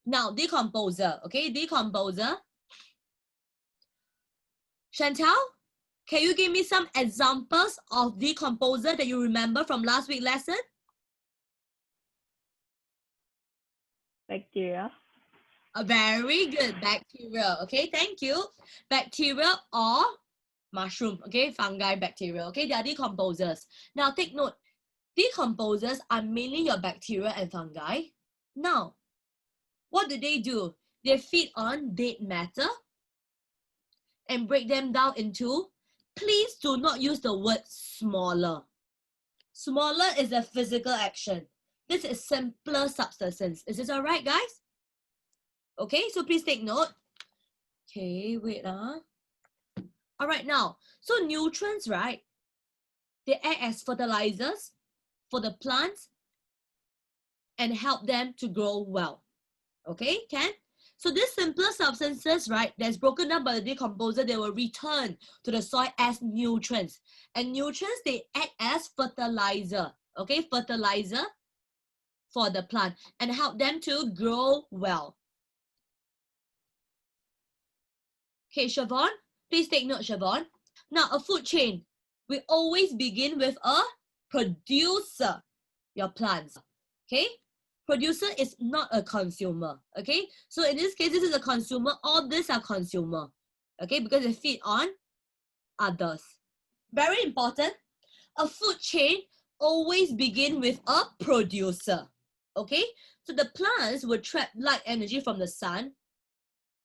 Now, decomposer, okay, decomposer. Chantal, can you give me some examples of decomposer that you remember from last week's lesson? Bacteria. Very good, bacteria. Okay, thank you. Bacteria or mushroom, okay, fungi, bacteria, okay, they are decomposers. Now, take note, decomposers are mainly your bacteria and fungi. Now, what do? They feed on dead matter and break them down into, please do not use the word smaller. Smaller is a physical action. This is simpler substances. Is this all right, guys? Okay, so please take note. Okay, wait. All right, now, so nutrients, right? They act as fertilizers for the plants and help them to grow well. Okay, Ken? So these simpler substances, right, that's broken down by the decomposer, they will return to the soil as nutrients. And nutrients, they act as fertilizer, okay, fertilizer for the plant and help them to grow well. Okay, Siobhan, please take note, Siobhan. Now, a food chain, we always begin with a producer, your plants, okay? Producer is not a consumer, okay? So in this case, this is a consumer. All these are consumer, okay? Because they feed on others. Very important. A food chain always begin with a producer, okay? So the plants will trap light energy from the sun,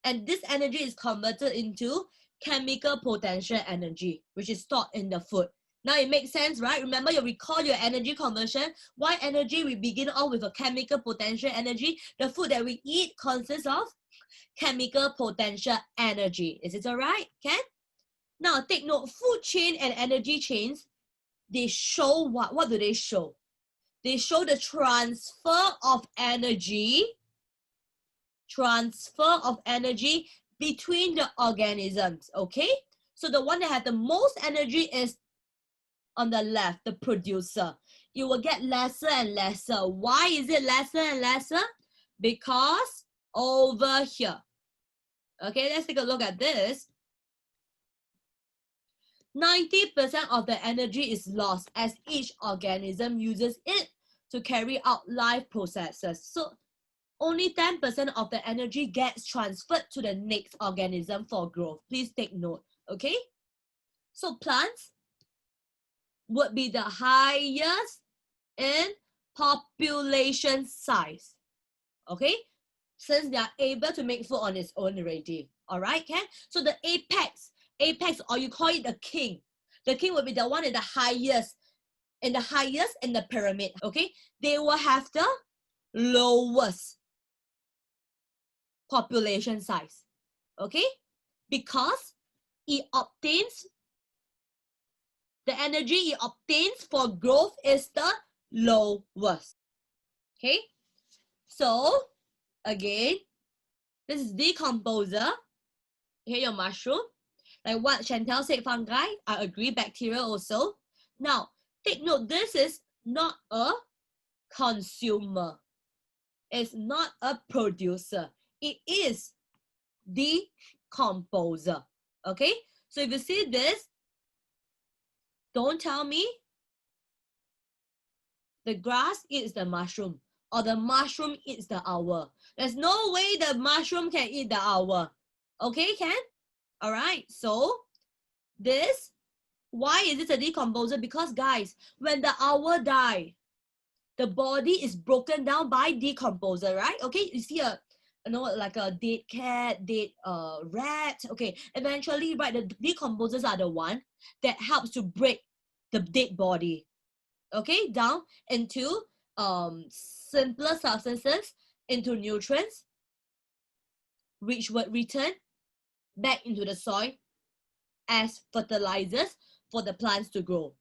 and this energy is converted into chemical potential energy, which is stored in the food. Now it makes sense, right? Remember, you recall your energy conversion. Why energy? We begin off with a chemical potential energy. The food that we eat consists of chemical potential energy. Is it all right, Ken? Now take note, food chain and energy chains, they show what? What do they show? They show the transfer of energy between the organisms, okay? So the one that has the most energy is on the left, the producer. You will get lesser and lesser. Why is it lesser and lesser? Because over here. Okay, let's take a look at this. 90% of the energy is lost as each organism uses it to carry out life processes. So only 10% of the energy gets transferred to the next organism for growth. Please take note, okay? So plants would be the highest in population size, okay? Since they are able to make food on its own already, all right, Ken? So the apex, or you call it the king. The king will be the one in the highest in the pyramid, okay? They will have the lowest population size, okay? Because it obtains, the energy it obtains for growth is the lowest, okay? So, again, this is decomposer. Here, your mushroom. Like what Chantal said, fungi, I agree, bacteria also. Now, take note, this is not a consumer. It's not a producer. It is decomposer, okay? So if you see this, don't tell me the grass eats the mushroom or the mushroom eats the owl. There's no way the mushroom can eat the owl. Okay, Ken? All right, so this, why is this a decomposer? Because guys, when the owl die, the body is broken down by decomposer, right? Okay, you see like a dead cat, dead rat. Okay, eventually, right, the decomposers are the one that helps to break the dead body, okay, down into simpler substances, into nutrients, which would return back into the soil as fertilizers for the plants to grow.